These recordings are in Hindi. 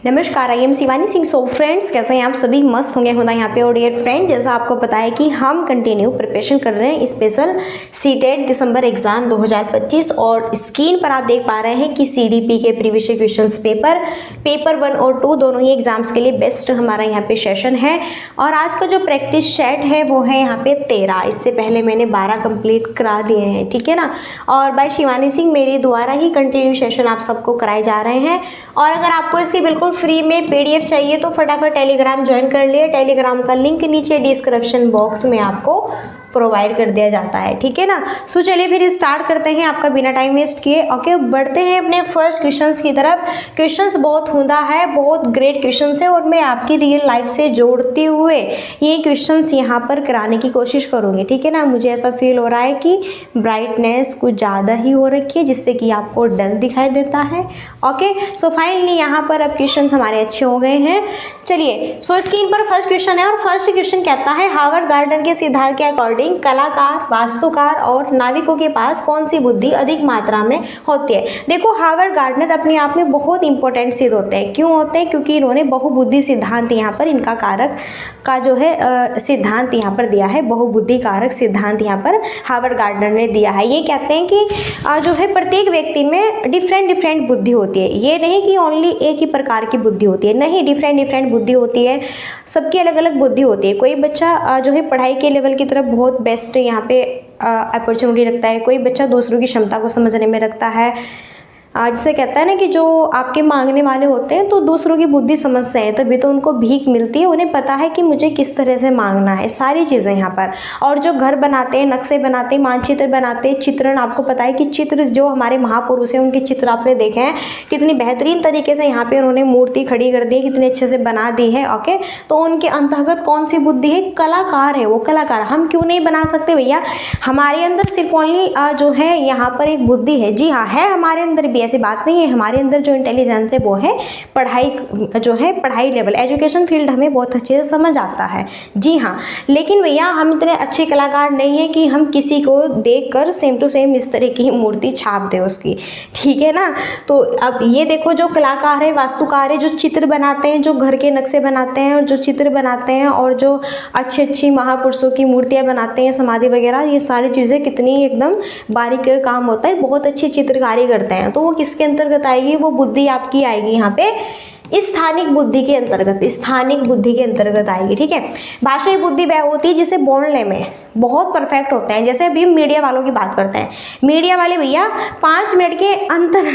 नमस्कार, I am Shivani Singh. So friends, कैसे हैं आप सभी? मस्त होंगे खुदा यहाँ पे। और डियर फ्रेंड, जैसा आपको पता है कि हम कंटिन्यू प्रिपरेशन कर रहे हैं स्पेशल सीटेट दिसंबर एग्जाम 2025 और स्क्रीन पर आप देख पा रहे हैं कि सीडीपी के प्रीवियस क्वेश्चंस पेपर 1 और 2 दोनों ही एग्जाम्स के लिए बेस्ट हमारा यहाँ पे सेशन है। और आज का जो प्रैक्टिस सेट है वो है यहाँ पे 13। इससे पहले मैंने 12 कंप्लीट करा दिए हैं, ठीक है ना। और बाय शिवानी सिंह मेरे द्वारा ही कंटिन्यू सेशन आप सबको कराए जा रहे हैं। और अगर आपको इसकी बिल्कुल फ्री में पीडीएफ चाहिए तो फटाफट टेलीग्राम ज्वाइन कर लिए। टेलीग्राम का लिंक नीचे डिस्क्रिप्शन बॉक्स में आपको प्रोवाइड कर दिया जाता है, ठीक है ना। सो चलिए फिर स्टार्ट करते हैं आपका बिना टाइम वेस्ट किए। ओके, बढ़ते हैं अपने फर्स्ट क्वेश्चंस की तरफ। क्वेश्चंस बहुत उम्दा है, बहुत ग्रेट क्वेश्चंस है और मैं आपकी रियल लाइफ से जोड़ते हुए ये क्वेश्चंस यहाँ पर कराने की कोशिश करूँगी, ठीक है ना। मुझे ऐसा फील हो रहा है कि ब्राइटनेस कुछ ज़्यादा ही हो रखी है जिससे कि आपको डल दिखाई देता है। ओके, सो फाइनली यहाँ पर अब क्वेश्चंस हमारे अच्छे हो गए हैं। चलिए, सो स्क्रीन पर फर्स्ट क्वेश्चन है और फर्स्ट क्वेश्चन कहता है हार्वर्ड गार्डन के सिद्धांत के अकॉर्डिंग कलाकार, वास्तुकार और नाविकों के पास कौन सी बुद्धि अधिक मात्रा में होती है। देखो, हार्वर्ड गार्डनर अपने आप में बहुत इंपॉर्टेंट सिद्ध होते हैं। क्यों होते हैं? क्योंकि इन्होंने बहुबुद्धि सिद्धांत यहाँ पर इनका कारक का जो है सिद्धांत यहाँ पर दिया है। बहुबुद्धि कारक सिद्धांत यहाँ पर हार्वर्ड गार्डनर ने दिया है। ये कहते हैं कि जो है प्रत्येक व्यक्ति में डिफरेंट बुद्धि होती है। ये नहीं कि ओनली एक ही प्रकार की बुद्धि होती है, नहीं, डिफरेंट बुद्धि होती है। सबकी अलग अलग बुद्धि होती है। कोई बच्चा जो है पढ़ाई के लेवल की तरफ बहुत बेस्ट यहाँ पे अपॉर्चुनिटी रखता है, कोई बच्चा दूसरों की क्षमता को समझने में रखता है। जिसे कहता है ना कि जो आपके मांगने वाले होते हैं तो दूसरों की बुद्धि समझते हैं, तभी तो उनको भीख मिलती है। उन्हें पता है कि मुझे किस तरह से मांगना है, सारी चीज़ें यहाँ पर। और जो घर बनाते हैं, नक्शे बनाते हैं, मानचित्र बनाते हैं, चित्रण, आपको पता है कि चित्र जो हमारे महापुरुष हैं उनके चित्र आपने देखे हैं कितनी बेहतरीन तरीके से यहाँ पे उन्होंने मूर्ति खड़ी कर दी है, कितने अच्छे से बना दी है। ओके, तो उनके अंतर्गत कौन सी बुद्धि है? कलाकार है वो, कलाकार। हम क्यों नहीं बना सकते भैया? हमारे अंदर सिर्फ ओनली जो है यहाँ पर एक बुद्धि है। जी हाँ, है हमारे अंदर भी, ऐसी बात नहीं है। हमारे अंदर जो इंटेलिजेंस है वो है पढ़ाई, जो है पढ़ाई लेवल, एजुकेशन फील्ड हमें बहुत अच्छे से समझ आता है। जी हाँ, लेकिन भैया हम इतने अच्छे कलाकार नहीं हैं कि हम किसी को देखकर सेम टू सेम इस तरह की मूर्ति छाप दें उसकी, ठीक है ना। तो अब ये देखो, जो कलाकार है, वास्तुकार है, जो चित्र बनाते हैं, जो घर के नक्शे बनाते हैं और जो चित्र बनाते हैं और जो अच्छी महापुरुषों की मूर्तियाँ बनाते हैं, समाधि वगैरह, ये सारी चीज़ें कितनी एकदम बारीक काम होता है, बहुत अच्छी चित्रकारी करते हैं। तो वो किसके अंतर्गत आएगी? वो बुद्धि आपकी आएगी यहाँ पे स्थानिक बुद्धि के अंतर्गत, स्थानिक बुद्धि के अंतर्गत आएगी, ठीक है। भाषाई बुद्धि वह होती है जिसे बोलने में बहुत परफेक्ट होते हैं। जैसे अभी मीडिया वालों की बात करते हैं, मीडिया वाले भैया 5 मिनट के अंतर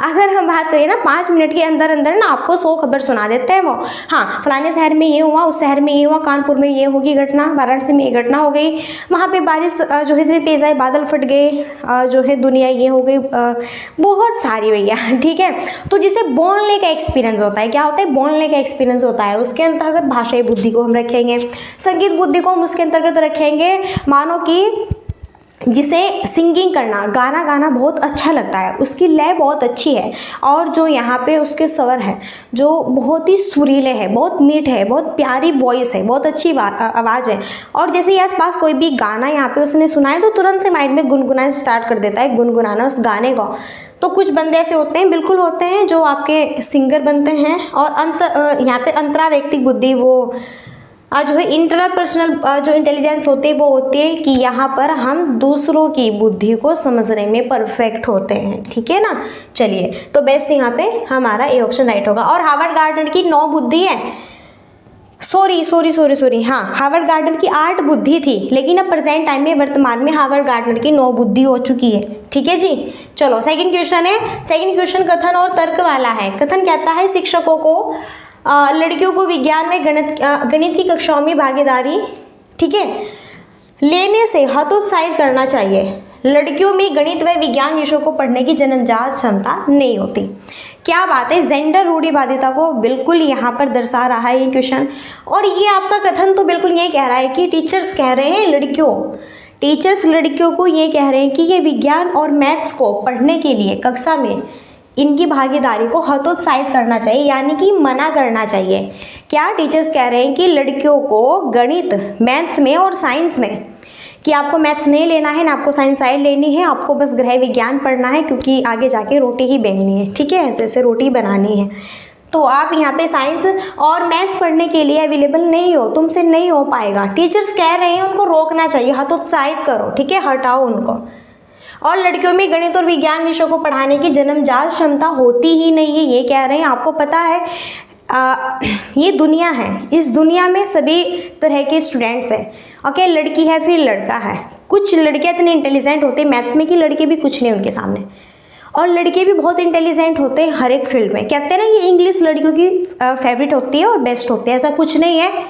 अगर हम बात करें ना, 5 मिनट के अंदर अंदर ना आपको 100 खबर सुना देते हैं वो। हाँ, फलाने शहर में ये हुआ, उस शहर में ये हुआ, कानपुर में ये होगी घटना, वाराणसी में ये घटना हो गई, वहाँ पे बारिश जो है इतनी तेज आई, बादल फट गए, जो है दुनिया ये हो गई, बहुत सारी भैया, ठीक है। तो जिसे बोलने का एक्सपीरियंस होता है, क्या होता है? बोलने का एक्सपीरियंस होता है। उसके अंतर्गत भाषाई बुद्धि को हम रखेंगे, संगीत बुद्धि को हम उसके अंतर्गत रखेंगे। मानो कि जिसे सिंगिंग करना, गाना गाना बहुत अच्छा लगता है, उसकी लय बहुत अच्छी है और जो यहाँ पे उसके स्वर है जो बहुत ही सुरीले है, बहुत मीठ है, बहुत प्यारी वॉइस है, बहुत अच्छी आवाज़ है। और जैसे ही आसपास कोई भी गाना यहाँ पे उसने सुना है तो तुरंत से माइंड में गुनगुनाना स्टार्ट कर देता है, गुनगुनाना उस गाने को। तो कुछ बंदे ऐसे होते हैं, बिल्कुल होते हैं, जो आपके सिंगर बनते हैं। और यहाँ पे अंतरा व्यक्तिक बुद्धि, वो जो है इंटरपर्सनल जो इंटेलिजेंस होती है वो होती है कि यहाँ पर हम दूसरों की बुद्धि को समझने में परफेक्ट होते हैं, ठीक है ना। चलिए, तो बेस्ट यहाँ पे हमारा ए ऑप्शन राइट होगा। और हार्वर्ड गार्डनर की 9 बुद्धि है, सॉरी, हाँ, हार्वर्ड गार्डनर की 8 बुद्धि थी, लेकिन अब प्रेजेंट टाइम में, वर्तमान में हार्वर्ड गार्डनर की 9 बुद्धि हो चुकी है, ठीक है जी। चलो, सेकंड क्वेश्चन है। सेकंड क्वेश्चन कथन और तर्क वाला है। कथन कहता है शिक्षकों को लड़कियों को विज्ञान में गणित की कक्षाओं में भागीदारी, ठीक है, लेने से हतोत्साहित करना चाहिए। लड़कियों में गणित व विज्ञान विषयों को पढ़ने की जन्मजात क्षमता नहीं होती। क्या बात है, जेंडर रूढ़िवादिता को बिल्कुल यहाँ पर दर्शा रहा है ये क्वेश्चन। और ये आपका कथन तो बिल्कुल ये कह रहा है कि टीचर्स कह रहे हैं लड़कियों को ये कह रहे हैं कि ये विज्ञान और मैथ्स को पढ़ने के लिए कक्षा में इनकी भागीदारी को हतोत्साहित करना चाहिए, यानी कि मना करना चाहिए। क्या टीचर्स कह रहे हैं कि लड़कियों को गणित, मैथ्स में और साइंस में, कि आपको मैथ्स नहीं लेना है ना आपको साइंस साइड लेनी है, आपको बस गृह विज्ञान पढ़ना है क्योंकि आगे जाके रोटी ही बेलनी है, ठीक है, ऐसे ऐसे रोटी बनानी है। तो आप यहाँ पे साइंस और मैथ्स पढ़ने के लिए अवेलेबल नहीं हो, तुमसे नहीं हो पाएगा। टीचर्स कह रहे हैं उनको रोकना चाहिए, हतोत्साहित करो, ठीक है, हटाओ उनको। और लड़कियों में गणित और विज्ञान विषयों को पढ़ाने की जन्मजात क्षमता होती ही नहीं है, ये कह रहे हैं। आपको पता है ये दुनिया है, इस दुनिया में सभी तरह के स्टूडेंट्स हैं, ओके, लड़की है फिर लड़का है। कुछ लड़कियां इतनी इंटेलिजेंट होती है मैथ्स में कि लड़के भी कुछ नहीं उनके सामने, और लड़के भी बहुत इंटेलिजेंट होते हैं हर एक फील्ड में। कहते हैं ना ये इंग्लिश लड़कियों की फेवरेट होती है और बेस्ट होती है, ऐसा कुछ नहीं है।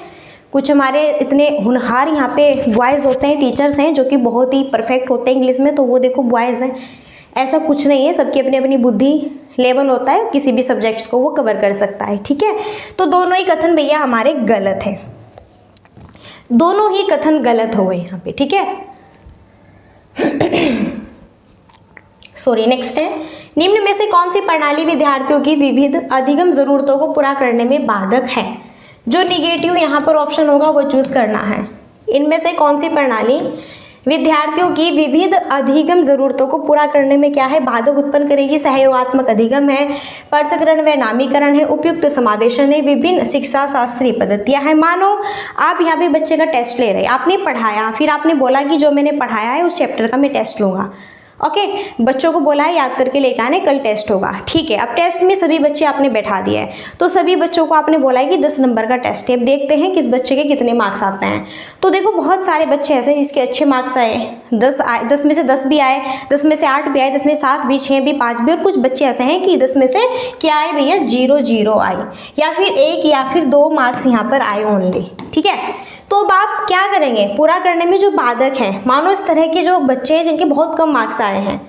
कुछ हमारे इतने होनहार यहाँ पे बॉयज़ होते हैं, टीचर्स हैं जो कि बहुत ही परफेक्ट होते हैं इंग्लिश में, तो वो देखो बॉयज़ हैं। ऐसा कुछ नहीं है, सबकी अपनी अपनी बुद्धि लेवल होता है, किसी भी सब्जेक्ट्स को वो कवर कर सकता है, ठीक है। तो दोनों ही कथन भैया हमारे गलत हैं, दोनों ही कथन गलत हो गए यहाँ पे, ठीक है। सॉरी, नेक्स्ट है, निम्न में से कौन सी प्रणाली विद्यार्थियों की विविध अधिगम जरूरतों को पूरा करने में बाधक है? जो निगेटिव यहाँ पर ऑप्शन होगा वो चूज करना है। इनमें से कौन सी प्रणाली विद्यार्थियों की विविध अधिगम जरूरतों को पूरा करने में क्या है, बाधक उत्पन्न करेगी? सहयोगात्मक अधिगम है, पृथक्करण व नामीकरण है, उपयुक्त समावेशन है, विभिन्न शिक्षा शास्त्रीय पद्धतियां हैं। मानो आप यहाँ पे बच्चे का टेस्ट ले रहे, आपने पढ़ाया, फिर आपने बोला कि जो मैंने पढ़ाया है उस चैप्टर का मैं टेस्ट लूँगा, ओके। बच्चों को बोला है याद करके लेकर आने, कल टेस्ट होगा, ठीक है। अब टेस्ट में सभी बच्चे आपने बैठा दिया है, तो सभी बच्चों को आपने बोला है कि 10 नंबर का टेस्ट है, अब देखते हैं किस बच्चे के कितने मार्क्स आते हैं। तो देखो बहुत सारे बच्चे ऐसे हैं जिसके अच्छे मार्क्स आए, 10 में से 10 भी आए, 10 में से 8 भी आए, 10 में 7 भी, 6 भी, 5 भी, और कुछ बच्चे ऐसे हैं कि 10 में से क्या आए भैया, 0 आए, या फिर 1 या फिर 2 मार्क्स यहाँ पर आए ओनली, ठीक है। तो अब आप क्या करेंगे, पूरा करने में जो बाधक हैं, मानो इस तरह के जो बच्चे हैं जिनके बहुत कम मार्क्स आए हैं,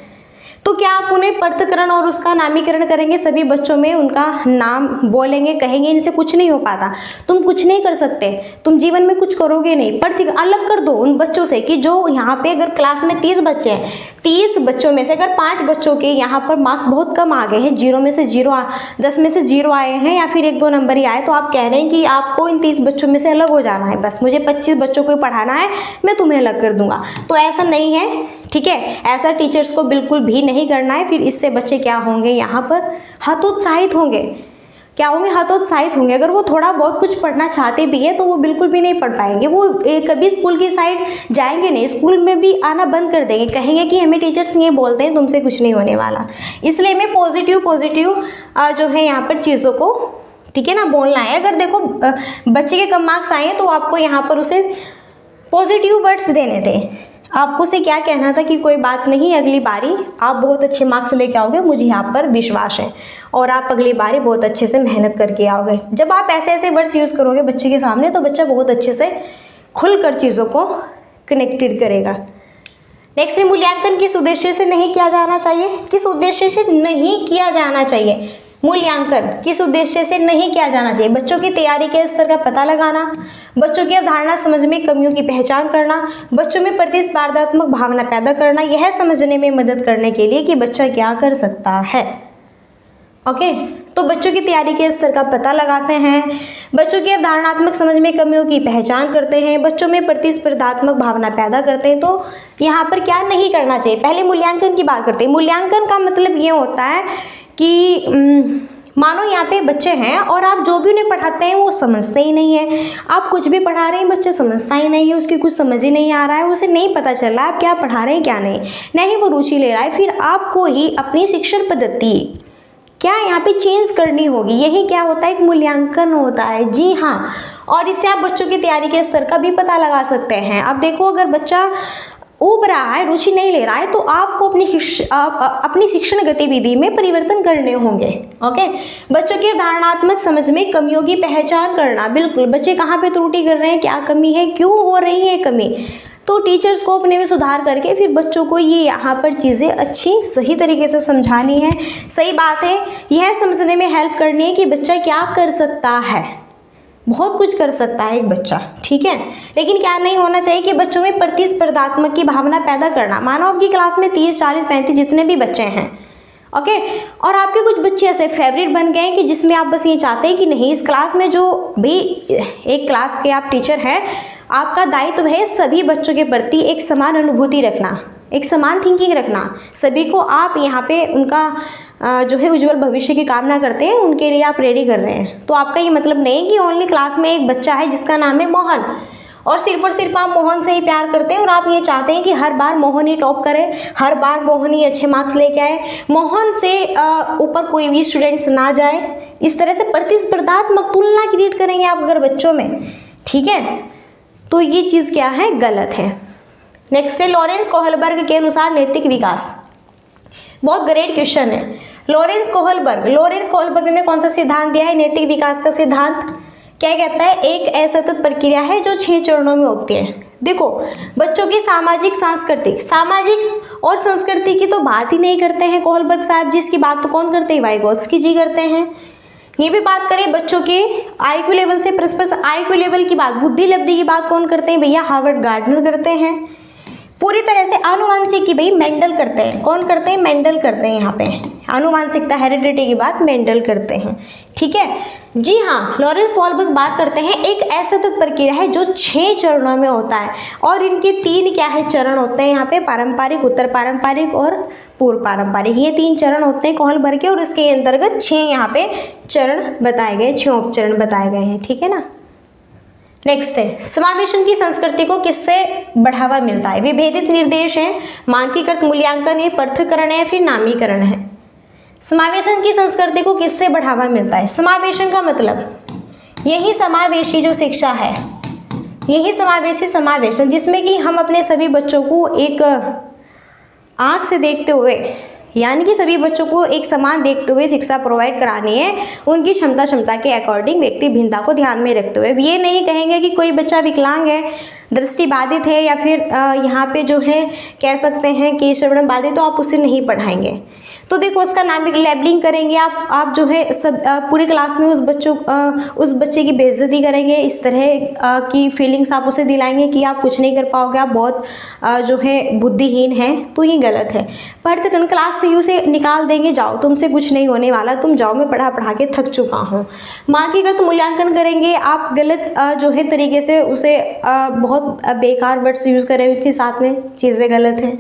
तो क्या आप उन्हें पृथक्करण और उसका नामीकरण करेंगे? सभी बच्चों में उनका नाम बोलेंगे, कहेंगे इनसे कुछ नहीं हो पाता, तुम कुछ नहीं कर सकते, तुम जीवन में कुछ करोगे नहीं। अलग कर दो उन बच्चों से कि जो यहाँ पे अगर क्लास में 30 बच्चे हैं, 30 बच्चों में से अगर 5 बच्चों के यहाँ पर मार्क्स बहुत कम आ गए हैं, 0 में से 0, 10 में से 0 आए हैं, या फिर 1-2 नंबर ही आए, तो आप कह रहे हैं कि आपको इन 30 बच्चों में से अलग हो जाना है, बस मुझे 25 बच्चों को पढ़ाना है, मैं तुम्हें अलग कर दूंगा। तो ऐसा नहीं है, ठीक है, ऐसा टीचर्स को बिल्कुल भी नहीं करना है। फिर इससे बच्चे क्या होंगे, यहाँ पर हतोत्साहित होंगे। क्या होंगे, हतोत्साहित होंगे। अगर वो थोड़ा बहुत कुछ पढ़ना चाहते भी है तो वो बिल्कुल भी नहीं पढ़ पाएंगे, वो कभी स्कूल की साइड जाएंगे नहीं, स्कूल में भी आना बंद कर देंगे, कहेंगे कि हमें टीचर्स ये बोलते हैं तुमसे कुछ नहीं होने वाला। इसलिए हमें पॉजिटिव जो है यहाँ पर चीज़ों को, ठीक है ना, बोलना है। अगर देखो बच्चे के कम मार्क्स आए हैं तो आपको यहाँ पर उसे पॉजिटिव वर्ड्स देने थे, आपको से क्या कहना था कि कोई बात नहीं, अगली बारी आप बहुत अच्छे मार्क्स लेके आओगे, मुझे यहाँ पर विश्वास है, और आप अगली बारी बहुत अच्छे से मेहनत करके आओगे। जब आप ऐसे वर्ड्स यूज़ करोगे बच्चे के सामने तो बच्चा बहुत अच्छे से खुलकर चीज़ों को कनेक्टेड करेगा। नेक्स्ट है, मूल्यांकन किस उद्देश्य से नहीं किया जाना चाहिए? किस उद्देश्य से नहीं किया जाना चाहिए? मूल्यांकन किस उद्देश्य से नहीं किया जाना चाहिए? बच्चों की तैयारी के स्तर का पता लगाना, बच्चों की अवधारणा समझ में कमियों की पहचान करना, बच्चों में प्रतिस्पर्धात्मक भावना पैदा करना, यह समझने में मदद करने के लिए कि बच्चा क्या कर सकता है, ओके। तो बच्चों की तैयारी के स्तर का पता लगाते हैं, बच्चों की अवधारणात्मक समझ में कमियों की पहचान करते हैं, बच्चों में प्रतिस्पर्धात्मक भावना पैदा करते हैं। तो यहाँ पर क्या नहीं करना चाहिए? पहले मूल्यांकन की बात करते हैं। मूल्यांकन का मतलब ये होता है कि मानो यहाँ पे बच्चे हैं और आप जो भी उन्हें पढ़ाते हैं वो समझते ही नहीं है, आप कुछ भी पढ़ा रहे हैं बच्चा समझता ही नहीं है, उसकी कुछ समझ ही नहीं आ रहा है, उसे नहीं पता चल रहा है आप क्या पढ़ा रहे हैं क्या नहीं वो रुचि ले रहा है। फिर आपको ही अपनी शिक्षण पद्धति क्या यहाँ पे चेंज करनी होगी, यही क्या होता है, एक मूल्यांकन होता है, जी हाँ। और इससे आप बच्चों की तैयारी के स्तर का भी पता लगा सकते हैं। अब देखो अगर बच्चा ऊब रहा है, रुचि नहीं ले रहा है, तो आपको अपनी शिक्षण गतिविधि में परिवर्तन करने होंगे, ओके। बच्चों की धारणात्मक समझ में कमियों की पहचान करना, बिल्कुल बच्चे कहाँ पे त्रुटि कर रहे हैं, क्या कमी है, क्यों हो रही है कमी, तो टीचर्स को अपने में सुधार करके फिर बच्चों को ये यहाँ पर चीज़ें अच्छी सही तरीके से समझानी है। सही बात है, यह समझने में हेल्प करनी है कि बच्चा क्या कर सकता है, बहुत कुछ कर सकता है एक बच्चा, ठीक है। लेकिन क्या नहीं होना चाहिए कि बच्चों में प्रतिस्पर्धात्मक की भावना पैदा करना। मानो आपकी क्लास में 30, 40, 35 जितने भी बच्चे हैं, ओके, और आपके कुछ बच्चे ऐसे फेवरेट बन गए हैं कि जिसमें आप बस ये चाहते हैं कि नहीं इस क्लास में जो भी एक क्लास के आप टीचर हैं, आपका दायित्व है सभी बच्चों के प्रति एक समान अनुभूति रखना, एक समान थिंकिंग रखना, सभी को आप यहाँ पे उनका जो है उज्जवल भविष्य की कामना करते हैं, उनके लिए आप रेडी कर रहे हैं। तो आपका ये मतलब नहीं कि ओनली क्लास में एक बच्चा है जिसका नाम है मोहन और सिर्फ आप मोहन से ही प्यार करते हैं और आप ये चाहते हैं कि हर बार मोहन ही टॉप करे, हर बार मोहन ही अच्छे मार्क्स लेके आए, मोहन से ऊपर कोई भी स्टूडेंट्स ना जाए। इस तरह से प्रतिस्पर्धात्मक तुलना क्रिएट करेंगे आप अगर बच्चों में, ठीक है, तो ये चीज़ क्या है, गलत है। नेक्स्ट है लॉरेंस कोहलबर्ग के अनुसार नैतिक विकास। बहुत ग्रेट क्वेश्चन है। लॉरेंस कोहलबर्ग ने कौन सा सिद्धांत दिया है, नैतिक विकास का सिद्धांत। क्या कहता है, एक असतत प्रक्रिया है जो 6 चरणों में होती है। देखो, बच्चों की सामाजिक और संस्कृति की तो बात ही नहीं करते हैं कोहलबर्ग साहब जी, इसकी बात तो कौन करते हैं, वाइगोत्स्की जी करते हैं। ये भी बात करें बच्चों के आईक्यू लेवल से परस्पर आईक्यू लेवल की बात, बुद्धि लब्धि की बात कौन करते हैं भैया, हार्वर्ड गार्डनर करते हैं। पूरी तरह से आनुवांशिक की भाई मेंडल करते हैं, कौन करते हैं, मेंडल करते हैं। यहाँ पे आनुवांशिकता हेरिडिटी की बात मेंडल करते हैं, ठीक है जी हाँ। लॉरेंस कोहलबर्ग बात करते हैं एक असतत प्रक्रिया है जो 6 चरणों में होता है और इनके 3 क्या है चरण होते हैं यहाँ पे, पारंपरिक, उत्तर पारंपरिक और पूर्व पारंपरिक, ये 3 चरण होते हैं कोहलबर्ग के और इसके अंतर्गत 6 यहाँ पे चरण बताए गए, 6 उपचरण बताए गए हैं, ठीक है ना। नेक्स्ट है समावेशन की संस्कृति को किससे बढ़ावा मिलता है, विभेदित निर्देश है, मानकीकृत मूल्यांकन है, पृथक्करण है, फिर नामीकरण है। समावेशन की संस्कृति को किससे बढ़ावा मिलता है, समावेशन का मतलब यही समावेशी जो शिक्षा है, यही समावेशी समावेशन जिसमें कि हम अपने सभी बच्चों को एक आँख से देखते हुए, यानी कि सभी बच्चों को एक समान देखते हुए शिक्षा प्रोवाइड करानी है, उनकी क्षमता के अकॉर्डिंग व्यक्ति भिन्नता को ध्यान में रखते हुए। ये नहीं कहेंगे कि कोई बच्चा विकलांग है, दृष्टिबाधित है या फिर यहाँ पे जो है कह सकते हैं कि श्रवण बाधित, तो आप उसे नहीं पढ़ाएंगे। तो देखो उसका नाम भी लेबलिंग करेंगे आप जो है सब पूरी क्लास में उस बच्चे की बेइज्जती करेंगे, इस तरह की फीलिंग्स आप उसे दिलाएंगे कि आप कुछ नहीं कर पाओगे, आप बहुत जो है बुद्धिहीन हैं, तो ये गलत है। पढ़ते क्लास से ही उसे निकाल देंगे, जाओ तुमसे कुछ नहीं होने वाला, तुम जाओ, मैं पढ़ा के थक चुका हूँ। मानकीकृत मूल्यांकन करेंगे आप, गलत जो है तरीके से उसे बहुत बेकार वर्ड्स यूज़ करें उसके साथ में, चीज़ें गलत हैं।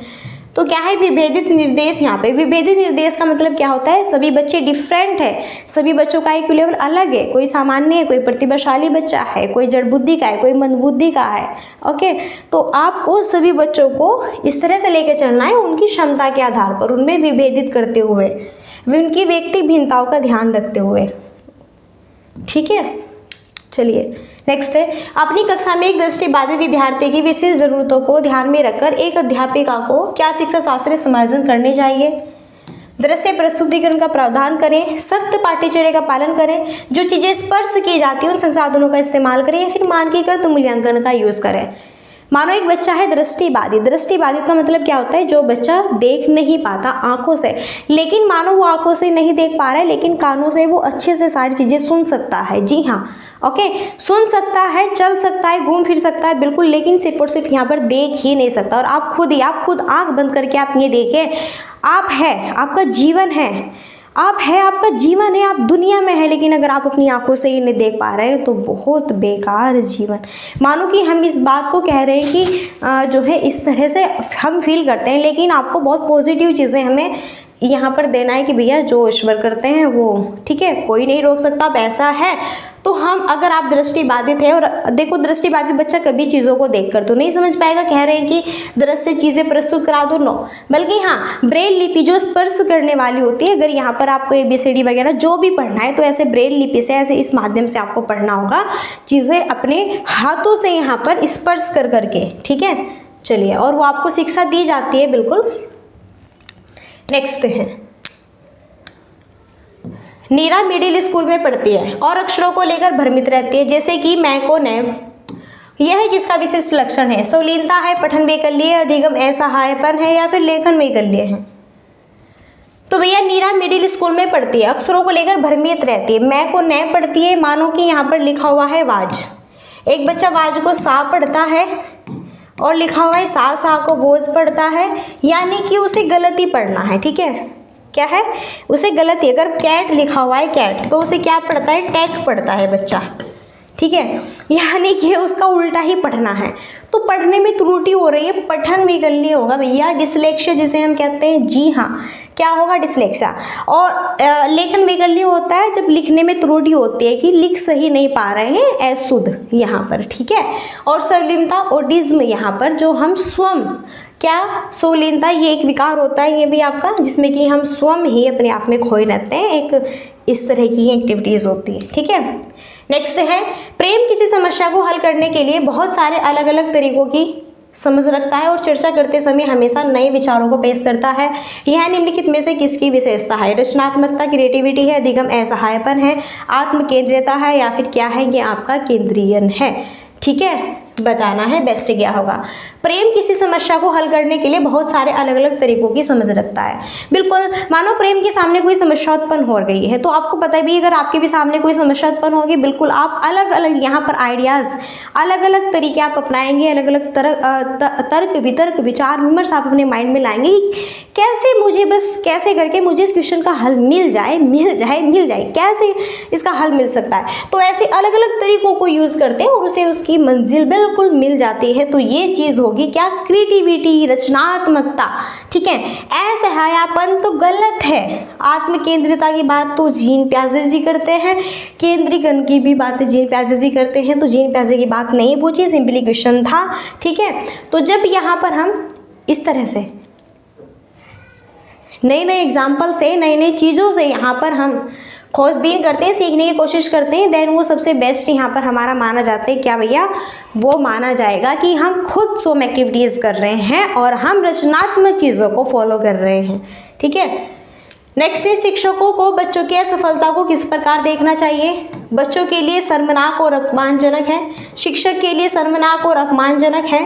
तो क्या है विभेदित निर्देश, यहाँ पे विभेदित निर्देश का मतलब क्या होता है, सभी बच्चे डिफरेंट है, सभी बच्चों का एक लेवल अलग है, कोई सामान्य है, कोई प्रतिभाशाली बच्चा है, कोई जड़ बुद्धि का है, कोई मंद बुद्धि का है, ओके। तो आपको सभी बच्चों को इस तरह से लेकर चलना है, उनकी क्षमता के आधार पर उनमें विभेदित करते हुए, उनकी व्यक्तिगत भिन्नताओं का ध्यान रखते हुए, ठीक है। चलिए नेक्स्ट है अपनी कक्षा में एक दृष्टिबाधित विद्यार्थी की विशेष जरूरतों को ध्यान में रखकर एक अध्यापिका को क्या शिक्षा शास्त्र समायोजन करने चाहिए। दृश्य प्रस्तुतिकरण का प्रावधान करें, सख्त पाठ्यचर्या का पालन करें, जो चीज़ें स्पर्श की जाती हैं उन संसाधनों का इस्तेमाल करें या फिर मानकीकृत मूल्यांकन का यूज़ करें। मानो एक बच्चा है दृष्टिबाधित का मतलब क्या होता है, जो बच्चा देख नहीं पाता आंखों से, लेकिन मानो वो आंखों से नहीं देख पा रहा है लेकिन कानों से वो अच्छे से सारी चीज़ें सुन सकता है। जी हाँ, ओके, सुन सकता है, चल सकता है, घूम फिर सकता है, बिल्कुल, लेकिन सिर्फ और सिर्फ यहाँ पर देख ही नहीं सकता। और आप खुद आंख बंद करके आप ये देखें, आप है, आपका जीवन है, आपका जीवन है, आप दुनिया में है, लेकिन अगर आप अपनी आंखों से ही नहीं देख पा रहे हैं तो बहुत बेकार जीवन। मानो कि हम इस बात को कह रहे हैं कि जो है इस तरह से हम फील करते हैं, लेकिन आपको बहुत पॉजिटिव चीज़ें हमें यहाँ पर देना है कि भैया जो ईश्वर करते हैं वो ठीक है, कोई नहीं रोक सकता। अब ऐसा है तो हम, अगर आप दृष्टिबाधित है, और देखो दृष्टिबाधित बच्चा कभी चीज़ों को देखकर तो नहीं समझ पाएगा, कह रहे हैं कि दृश्य से चीज़ें प्रस्तुत करा दो, नो, बल्कि हाँ ब्रेल लिपि जो स्पर्श करने वाली होती है, अगर यहाँ पर आपको ABCD वगैरह जो भी पढ़ना है तो ऐसे ब्रेल लिपि से, ऐसे इस माध्यम से आपको पढ़ना होगा, चीज़ें अपने हाथों से यहाँ पर स्पर्श कर करके, ठीक है। चलिए, और वो आपको शिक्षा दी जाती है, बिल्कुल। नेक्स्ट है नीरा मिडिल स्कूल में पढ़ती है और अक्षरों को लेकर भ्रमित रहती है, जैसे कि मैं को ने। यह किसका विशिष्ट लक्षण है, संलीनता है, पठन वैकल्य, अधिगम असहायपन है या फिर लेखन वैकल्य है। तो भैया नीरा मिडिल स्कूल में पढ़ती है, अक्षरों को लेकर भ्रमित रहती है, मैं को ने पढ़ती है। मानो कि यहाँ पर लिखा हुआ है वाज, एक बच्चा वाज को सा पढ़ता है और लिखा हुआ है सा को वोज पढ़ता है, यानी कि उसे गलती पढ़ना है, ठीक है। क्या है, उसे गलती, अगर कैट लिखा हुआ है कैट तो उसे क्या पढ़ता है, टैक पढ़ता है बच्चा, ठीक है, यानी कि उसका उल्टा ही पढ़ना है। तो पढ़ने में त्रुटि हो रही है, पठन वैकल्य होगा भैया, डिसलेक्सिया जिसे हम कहते हैं। जी हाँ, क्या होगा? डिसलेक्सिया। और लेखन वैकल्य होता है जब लिखने में त्रुटि होती है कि लिख सही नहीं पा रहे हैं, अशुद्ध यहाँ पर, ठीक है। और सरलीनता, ऑटिज्म, यहाँ पर जो हम स्वयं, क्या स्वलीनता, ये एक विकार होता है ये भी आपका, जिसमें कि हम स्वयं ही अपने आप में खोए रहते हैं, एक इस तरह की एक्टिविटीज़ होती है, ठीक है। नेक्स्ट है, प्रेम किसी समस्या को हल करने के लिए बहुत सारे अलग अलग तरीकों की समझ रखता है और चर्चा करते समय हमेशा नए विचारों को पेश करता है। यह निम्नलिखित में से किसकी विशेषता है? रचनात्मकता, क्रिएटिविटी है, अधिगम असहायपन है, आत्म केंद्रियता है, या फिर क्या है? ये आपका केंद्रीयन है, ठीक है। बताना है बेस्ट क्या होगा। प्रेम किसी समस्या को हल करने के लिए बहुत सारे अलग अलग तरीकों की समझ रखता है। बिल्कुल, मानो प्रेम के सामने कोई समस्या उत्पन्न हो गई है, तो आपको पता है भी, अगर आपके भी सामने कोई समस्या उत्पन्न होगी, बिल्कुल आप अलग अलग यहाँ पर आइडियाज़, अलग अलग तरीके आप अपनाएंगे, अलग अलग तर्क वितर्क विचार विमर्श आप अपने माइंड में लाएंगे कि कैसे मुझे, बस कैसे करके मुझे इस क्वेश्चन का हल मिल जाए, कैसे इसका हल मिल सकता है। तो ऐसे अलग अलग तरीकों को यूज़ करते हैं और उसे उसकी मंजिल बिल्कुल मिल जाती है। तो ये चीज़ होगी क्या? क्रिएटिविटी, रचनात्मकता, ठीक है। असहायापन तो गलत है। आत्म केंद्रिता की बात तो जीन प्याजे जी करते हैं, केंद्रीकरण की भी बात जीन प्याजे जी करते हैं, तो जीन प्याजे की बात नहीं पूछी, सिंपली क्वेश्चन था, ठीक है। तो जब यहाँ पर हम इस तरह से नए नए एग्जाम्पल से, नई नई चीज़ों से यहाँ पर हम खोजबीन करते हैं, सीखने की कोशिश करते हैं, देन वो सबसे बेस्ट यहाँ पर हमारा माना जाता है। क्या भैया? वो माना जाएगा कि हम खुद स्वयं एक्टिविटीज़ कर रहे हैं और हम रचनात्मक चीज़ों को फॉलो कर रहे हैं, ठीक है। नेक्स्ट है, शिक्षकों को बच्चों की असफलता को किस प्रकार देखना चाहिए? बच्चों के लिए शर्मनाक और अपमानजनक है, शिक्षक के लिए शर्मनाक और अपमानजनक है,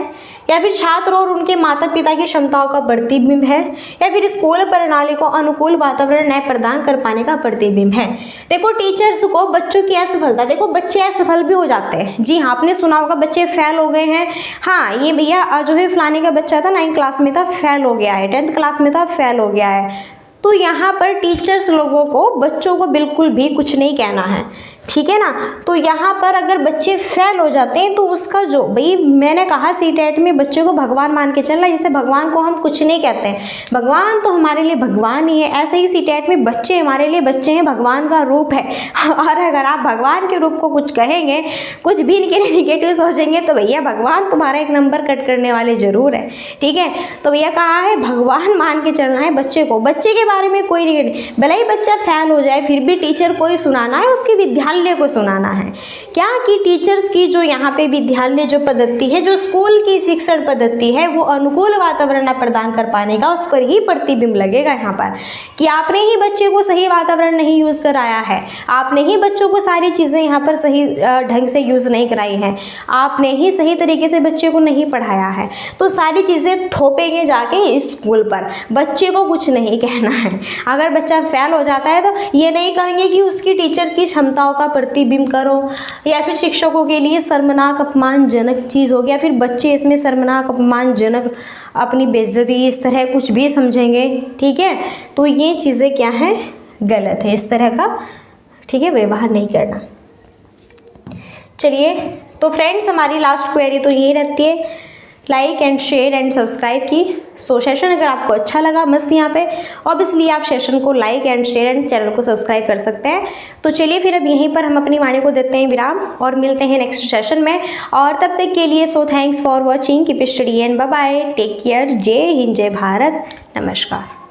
या फिर छात्र और उनके माता पिता की क्षमताओं का प्रतिबिंब है, या फिर स्कूल प्रणाली को अनुकूल वातावरण न प्रदान कर पाने का प्रतिबिंब है। देखो, टीचर्स को बच्चों की असफलता, देखो बच्चे असफल भी हो जाते हैं। जी हाँ, आपने सुना होगा बच्चे फेल हो गए हैं। हाँ, ये भैया जो है फलाने का बच्चा था 9th क्लास में था, फेल हो गया है, 10th क्लास में था, फेल हो गया है। तो यहाँ पर टीचर्स लोगों को बच्चों को बिल्कुल भी कुछ नहीं कहना है, ठीक है ना। तो यहाँ पर अगर बच्चे फेल हो जाते हैं तो उसका जो, भाई मैंने कहा सीटेट में बच्चे को भगवान मान के चलना, जिससे भगवान को हम कुछ नहीं कहते हैं, भगवान तो हमारे लिए भगवान ही है। ऐसे ही सीटेट में बच्चे हमारे लिए बच्चे हैं, भगवान का रूप है। और अगर आप भगवान के रूप को कुछ कहेंगे, कुछ भी इनके लिए निगेटिव सोचेंगे, तो भैया भगवान तुम्हारा एक नंबर कट करने वाले जरूर है, ठीक है। तो भैया कहा है भगवान मान के चलना है बच्चे को, बच्चे के बारे में कोई निगेटिव, भले ही बच्चा फेल हो जाए फिर भी टीचर को ही सुनाना है, उसके विद्यालय को सुनाना है। क्या कि टीचर्स की जो यहाँ पे विद्यालय जो पद्धति है, जो स्कूल की शिक्षण पद्धति है, वो अनुकूल वातावरण प्रदान कर पाने का उस पर ही प्रतिबिंब लगेगा यहाँ पर, कि आपने ही बच्चे को सही वातावरण नहीं यूज कराया है, आपने ही बच्चों को सारी चीज़ें यहाँ पर सही ढंग से यूज नहीं कराई हैं, आपने ही सही तरीके से बच्चे को नहीं पढ़ाया है। तो सारी चीज़ें थोपेंगे जाके स्कूल पर, बच्चे को कुछ नहीं कहना है। अगर बच्चा फेल हो जाता है तो ये नहीं कहेंगे कि उसकी टीचर्स की क्षमताओं का प्रतिबिंब करो, या फिर शिक्षकों के लिए शर्मनाक अपमानजनक चीज़ हो गया, फिर बच्चे इसमें शर्मनाक अपमानजनक अपनी बेइज्जती इस तरह कुछ भी समझेंगे, ठीक है। तो ये चीज़ें क्या है? गलत है, इस तरह का, ठीक है, व्यवहार नहीं करना। चलिए, तो फ्रेंड्स हमारी लास्ट क्वेरी तो यही रहती है, like and share and subscribe की। सो सेशन अगर आपको अच्छा लगा मस्त यहाँ पे, ऑब्वियसली आप सेशन को like and share and channel को सब्सक्राइब कर सकते हैं। तो चलिए फिर अब यहीं पर हम अपनी वाणी को देते हैं विराम और मिलते हैं नेक्स्ट सेशन में, और तब तक के लिए so thanks for watching, keep study and bye bye, take care, जय हिंद, जय भारत, नमस्कार।